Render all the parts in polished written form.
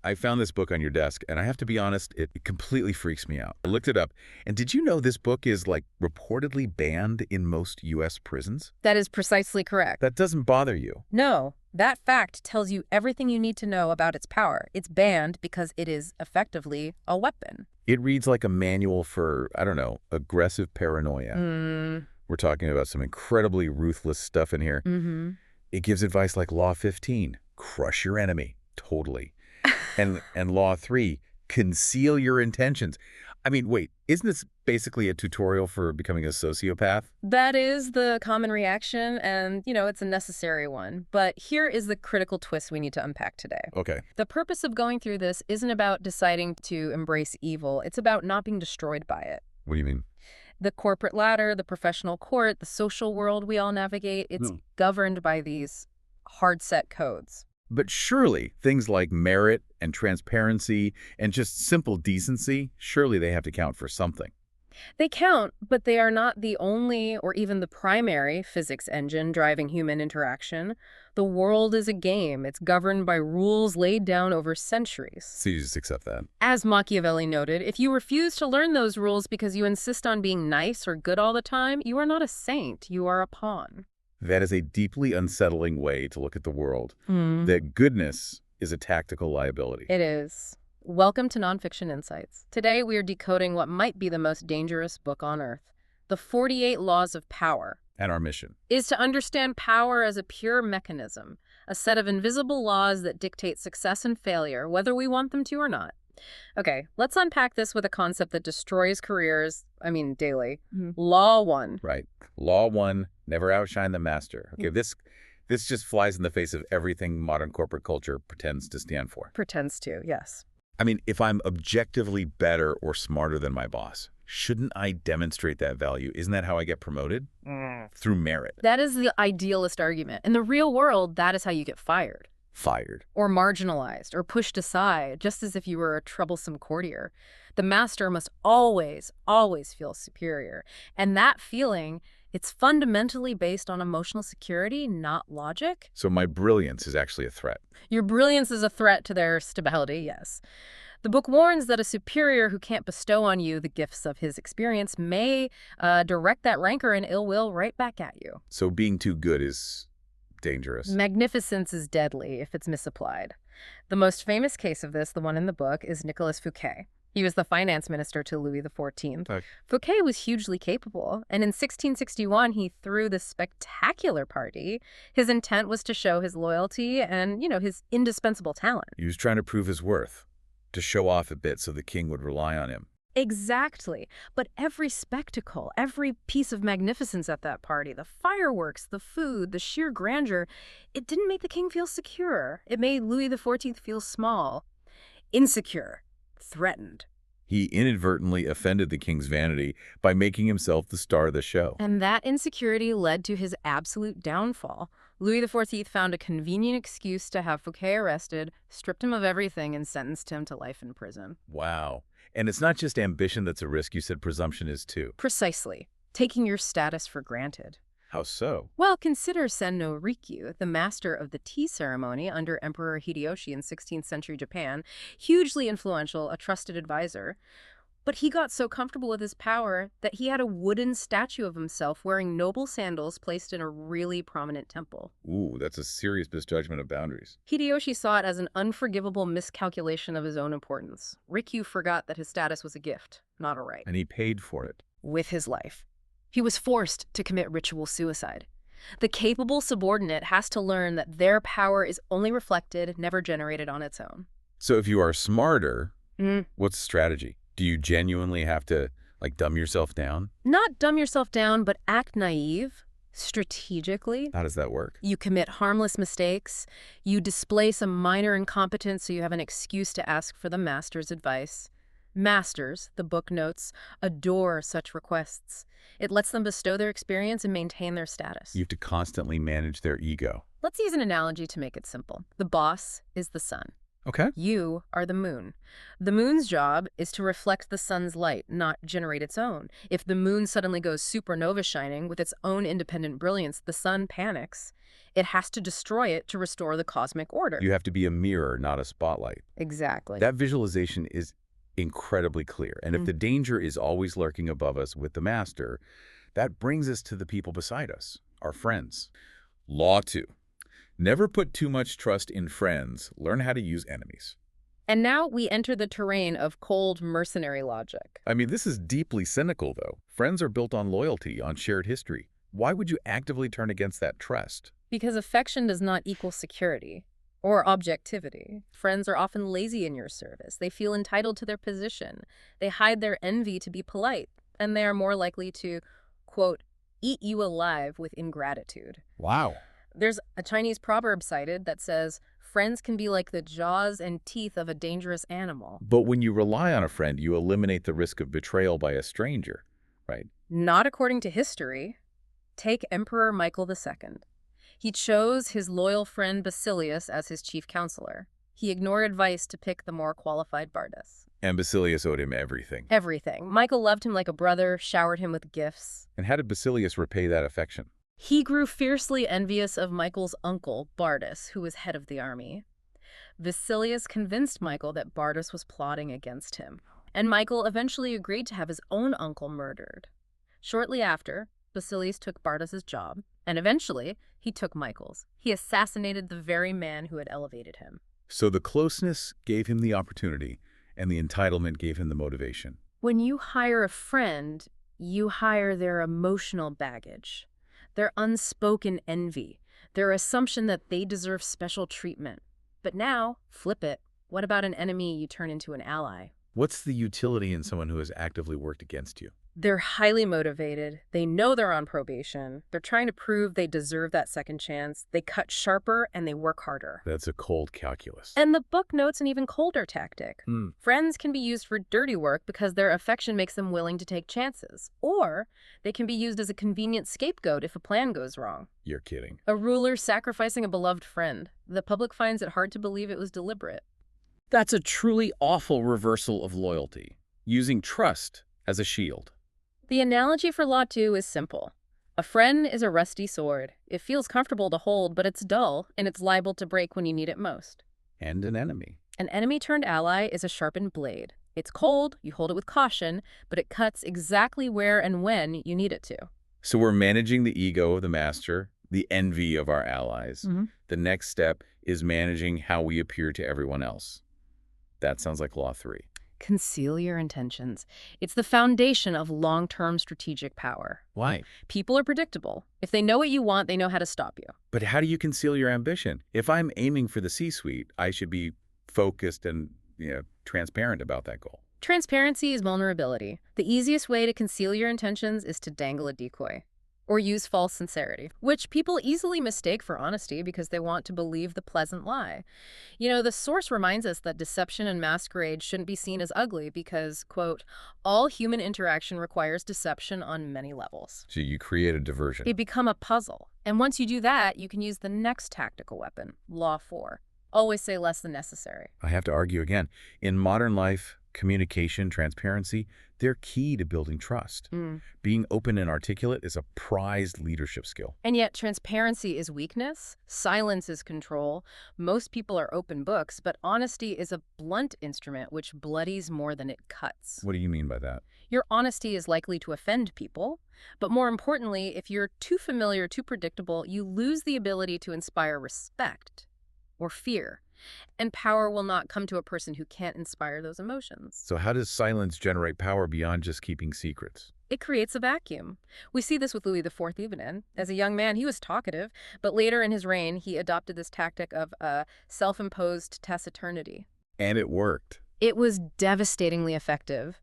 I found this book on your desk, and I have to be honest, it completely freaks me out. I looked it up, and did you know this book is, like, reportedly banned in most U.S. prisons? That is precisely correct. That doesn't bother you. No, that fact tells you everything you need to know about its power. It's banned because it is effectively a weapon. It reads like a manual for, I don't know, aggressive paranoia. We're talking about some incredibly ruthless stuff in here. It gives advice like Law 15, crush your enemy. Totally. And Law 3, conceal your intentions. I mean, wait, isn't this basically a tutorial for becoming a sociopath? That is the common reaction, and, it's a necessary one. But here is the critical twist we need to unpack today. Okay. The purpose of going through this isn't about deciding to embrace evil. It's about not being destroyed by it. What do you mean? The corporate ladder, the professional court, the social world we all navigate, it's governed by these hard-set codes. But surely things like merit and transparency and just simple decency, surely they have to count for something. They count, but they are not the only or even the primary physics engine driving human interaction. The world is a game. It's governed by rules laid down over centuries. So you just accept that. As Machiavelli noted, if you refuse to learn those rules because you insist on being nice or good all the time, you are not a saint. You are a pawn. That is a deeply unsettling way to look at the world. That goodness is a tactical liability. It is. Welcome to Nonfiction Insights. Today we are decoding what might be the most dangerous book on Earth, The 48 Laws of Power. And our mission is to understand power as a pure mechanism, a set of invisible laws that dictate success and failure, whether we want them to or not. Okay, let's unpack this with a concept that destroys careers, daily. Law 1. Right. Law 1, never outshine the master. Okay, this just flies in the face of everything modern corporate culture pretends to stand for. Pretends to, yes. I mean, if I'm objectively better or smarter than my boss, shouldn't I demonstrate that value? Isn't that how I get promoted? Through merit. That is the idealist argument. In the real world, that is how you get fired. Fired. Or marginalized, or pushed aside, just as if you were a troublesome courtier. The master must always, always feel superior. And that feeling, it's fundamentally based on emotional security, not logic. So my brilliance is actually a threat. Your brilliance is a threat to their stability, yes. The book warns that a superior who can't bestow on you the gifts of his experience may direct that rancor and ill will right back at you. So being too good is dangerous. Magnificence is deadly if it's misapplied. The most famous case of this, the one in the book, is Nicolas Fouquet. He was the finance minister to Louis XIV. Okay. Fouquet was hugely capable, and in 1661 he threw this spectacular party. His intent was to show his loyalty and, his indispensable talent. He was trying to prove his worth, to show off a bit so the king would rely on him. Exactly. But every spectacle, every piece of magnificence at that party, the fireworks, the food, the sheer grandeur, it didn't make the king feel secure. It made Louis XIV feel small, insecure, threatened. He inadvertently offended the king's vanity by making himself the star of the show. And that insecurity led to his absolute downfall. Louis XIV found a convenient excuse to have Fouquet arrested, stripped him of everything, and sentenced him to life in prison. Wow. And it's not just ambition that's a risk. You said presumption is too. Precisely. Taking your status for granted. How so? Well, consider Senno Rikyu, the master of the tea ceremony under Emperor Hideyoshi in 16th century Japan, hugely influential, a trusted advisor. But he got so comfortable with his power that he had a wooden statue of himself wearing noble sandals placed in a really prominent temple. Ooh, that's a serious misjudgment of boundaries. Hideyoshi saw it as an unforgivable miscalculation of his own importance. Rikyu forgot that his status was a gift, not a right. And he paid for it. With his life. He was forced to commit ritual suicide. The capable subordinate has to learn that their power is only reflected, never generated on its own. So if you are smarter, what's the strategy? Do you genuinely have to, dumb yourself down? Not dumb yourself down, but act naive, strategically. How does that work? You commit harmless mistakes. You display some minor incompetence so you have an excuse to ask for the master's advice. Masters, the book notes, adore such requests. It lets them bestow their experience and maintain their status. You have to constantly manage their ego. Let's use an analogy to make it simple. The boss is the sun. Okay. You are the moon. The moon's job is to reflect the sun's light, not generate its own. If the moon suddenly goes supernova shining with its own independent brilliance, the sun panics. It has to destroy it to restore the cosmic order. You have to be a mirror, not a spotlight. Exactly. That visualization is incredibly clear. And if the danger is always lurking above us with the master, that brings us to the people beside us, our friends. Law 2. Never put too much trust in friends. Learn how to use enemies. And now we enter the terrain of cold mercenary logic. I mean, this is deeply cynical, though. Friends are built on loyalty, on shared history. Why would you actively turn against that trust? Because affection does not equal security or objectivity. Friends are often lazy in your service. They feel entitled to their position. They hide their envy to be polite, and they are more likely to, quote, eat you alive with ingratitude. Wow. There's a Chinese proverb cited that says, friends can be like the jaws and teeth of a dangerous animal. But when you rely on a friend, you eliminate the risk of betrayal by a stranger, right? Not according to history. Take Emperor Michael II. He chose his loyal friend Basilius as his chief counselor. He ignored advice to pick the more qualified Bardas. And Basilius owed him everything. Everything. Michael loved him like a brother, showered him with gifts. And how did Basilius repay that affection? He grew fiercely envious of Michael's uncle, Bardas, who was head of the army. Basilius convinced Michael that Bardas was plotting against him, and Michael eventually agreed to have his own uncle murdered. Shortly after, Basilius took Bardas's job, and eventually, he took Michael's. He assassinated the very man who had elevated him. So the closeness gave him the opportunity, and the entitlement gave him the motivation. When you hire a friend, you hire their emotional baggage, their unspoken envy, their assumption that they deserve special treatment. But now, flip it. What about an enemy you turn into an ally? What's the utility in someone who has actively worked against you? They're highly motivated. They know they're on probation. They're trying to prove they deserve that second chance. They cut sharper and they work harder. That's a cold calculus. And the book notes an even colder tactic. Friends can be used for dirty work because their affection makes them willing to take chances. Or they can be used as a convenient scapegoat if a plan goes wrong. You're kidding. A ruler sacrificing a beloved friend. The public finds it hard to believe it was deliberate. That's a truly awful reversal of loyalty, using trust as a shield. The analogy for Law 2 is simple. A friend is a rusty sword. It feels comfortable to hold, but it's dull, and it's liable to break when you need it most. And an enemy. An enemy-turned-ally is a sharpened blade. It's cold, you hold it with caution, but it cuts exactly where and when you need it to. So we're managing the ego of the master, the envy of our allies. The next step is managing how we appear to everyone else. That sounds like Law 3. Conceal your intentions. It's the foundation of long-term strategic power. Why? People are predictable. If they know what you want, they know how to stop you. But how do you conceal your ambition? If I'm aiming for the C-suite, I should be focused and transparent about that goal. Transparency is vulnerability. The easiest way to conceal your intentions is to dangle a decoy. Or use false sincerity, which people easily mistake for honesty because they want to believe the pleasant lie. The source reminds us that deception and masquerade shouldn't be seen as ugly because, quote, all human interaction requires deception on many levels. So you create a diversion. They become a puzzle. And once you do that, you can use the next tactical weapon, Law 4. Always say less than necessary. I have to argue again. In modern life, communication, transparency, they're key to building trust. Being open and articulate is a prized leadership skill. And yet transparency is weakness, silence is control. Most people are open books, but honesty is a blunt instrument which bloodies more than it cuts. What do you mean by that? Your honesty is likely to offend people, but more importantly, if you're too familiar, too predictable, you lose the ability to inspire respect or fear. And power will not come to a person who can't inspire those emotions. So how does silence generate power beyond just keeping secrets? It creates a vacuum. We see this with Louis IV even. As a young man, he was talkative, but later in his reign, he adopted this tactic of self-imposed taciturnity. And it worked. It was devastatingly effective.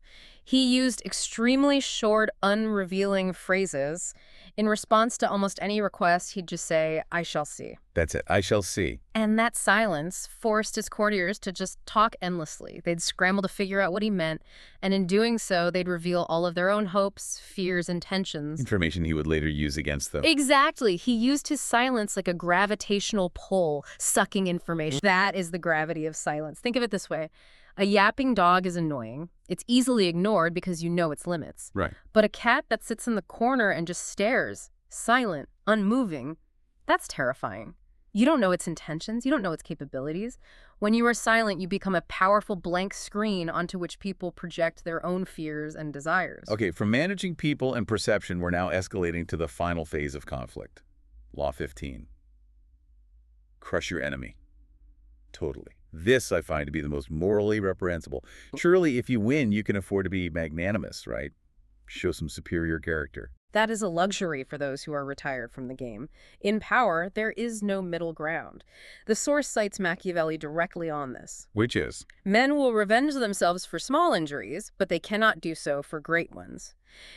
He used extremely short, unrevealing phrases. In response to almost any request, he'd just say, "I shall see." That's it. I shall see. And that silence forced his courtiers to just talk endlessly. They'd scramble to figure out what he meant, and in doing so, they'd reveal all of their own hopes, fears, and tensions. Information he would later use against them. Exactly. He used his silence like a gravitational pull, sucking information. That is the gravity of silence. Think of it this way. A yapping dog is annoying. It's easily ignored because you know its limits. Right. But a cat that sits in the corner and just stares, silent, unmoving, that's terrifying. You don't know its intentions. You don't know its capabilities. When you are silent, you become a powerful blank screen onto which people project their own fears and desires. Okay, from managing people and perception, we're now escalating to the final phase of conflict. Law 15. Crush your enemy. Totally. This I find to be the most morally reprehensible. Surely, if you win, you can afford to be magnanimous, right? Show some superior character. That is a luxury for those who are retired from the game. In power, there is no middle ground. The source cites Machiavelli directly on this. Which is? Men will revenge themselves for small injuries, but they cannot do so for great ones.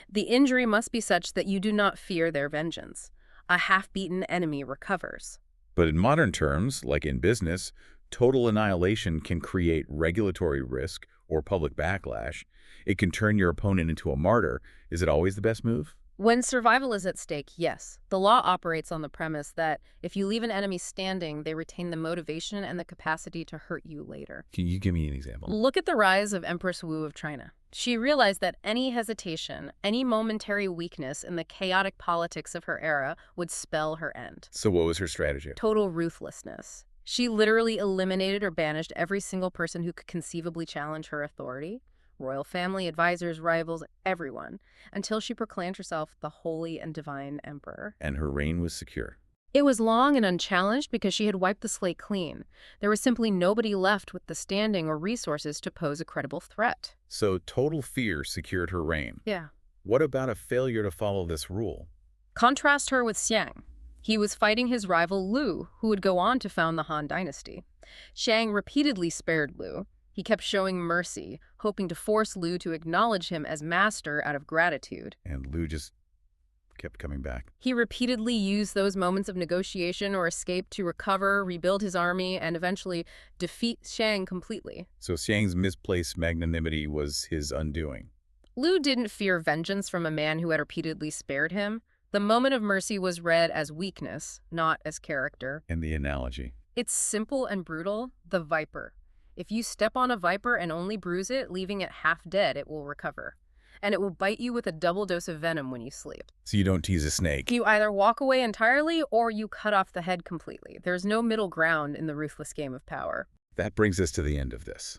The injury must be such that you do not fear their vengeance. A half-beaten enemy recovers. But in modern terms, like in business, total annihilation can create regulatory risk or public backlash. It can turn your opponent into a martyr. Is it always the best move? When survival is at stake, yes. The law operates on the premise that if you leave an enemy standing, they retain the motivation and the capacity to hurt you later. Can you give me an example? Look at the rise of Empress Wu of China. She realized that any hesitation, any momentary weakness in the chaotic politics of her era would spell her end. So what was her strategy? Total ruthlessness. She literally eliminated or banished every single person who could conceivably challenge her authority. Royal family, advisors, rivals, everyone, until she proclaimed herself the holy and divine emperor. And her reign was secure. It was long and unchallenged because she had wiped the slate clean. There was simply nobody left with the standing or resources to pose a credible threat. So total fear secured her reign. Yeah. What about a failure to follow this rule? Contrast her with Xiang. He was fighting his rival Lu, who would go on to found the Han dynasty. Xiang repeatedly spared Lu. He kept showing mercy, hoping to force Lu to acknowledge him as master out of gratitude. And Lu just kept coming back. He repeatedly used those moments of negotiation or escape to recover, rebuild his army, and eventually defeat Xiang completely. So Xiang's misplaced magnanimity was his undoing. Lu didn't fear vengeance from a man who had repeatedly spared him. The moment of mercy was read as weakness, not as character. And the analogy. It's simple and brutal. The viper. If you step on a viper and only bruise it, leaving it half dead, it will recover. And it will bite you with a double dose of venom when you sleep. So you don't tease a snake. You either walk away entirely or you cut off the head completely. There's no middle ground in the ruthless game of power. That brings us to the end of this.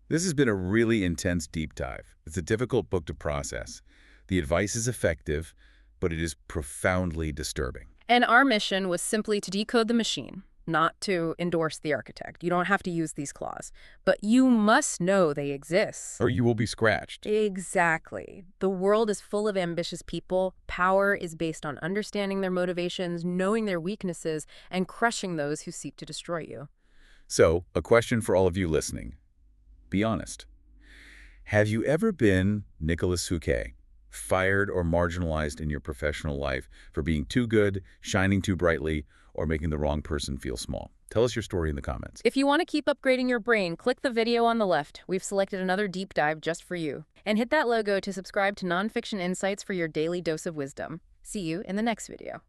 This has been a really intense deep dive. It's a difficult book to process. The advice is effective, but it is profoundly disturbing. And our mission was simply to decode the machine, not to endorse the architect. You don't have to use these claws, but you must know they exist. Or you will be scratched. Exactly. The world is full of ambitious people. Power is based on understanding their motivations, knowing their weaknesses, and crushing those who seek to destroy you. So, a question for all of you listening. Be honest. Have you ever been Nicholas Fouquet, fired or marginalized in your professional life for being too good, shining too brightly, or making the wrong person feel small? Tell us your story in the comments. If you want to keep upgrading your brain, click the video on the left. We've selected another deep dive just for you. And hit that logo to subscribe to Nonfiction Insights for your daily dose of wisdom. See you in the next video.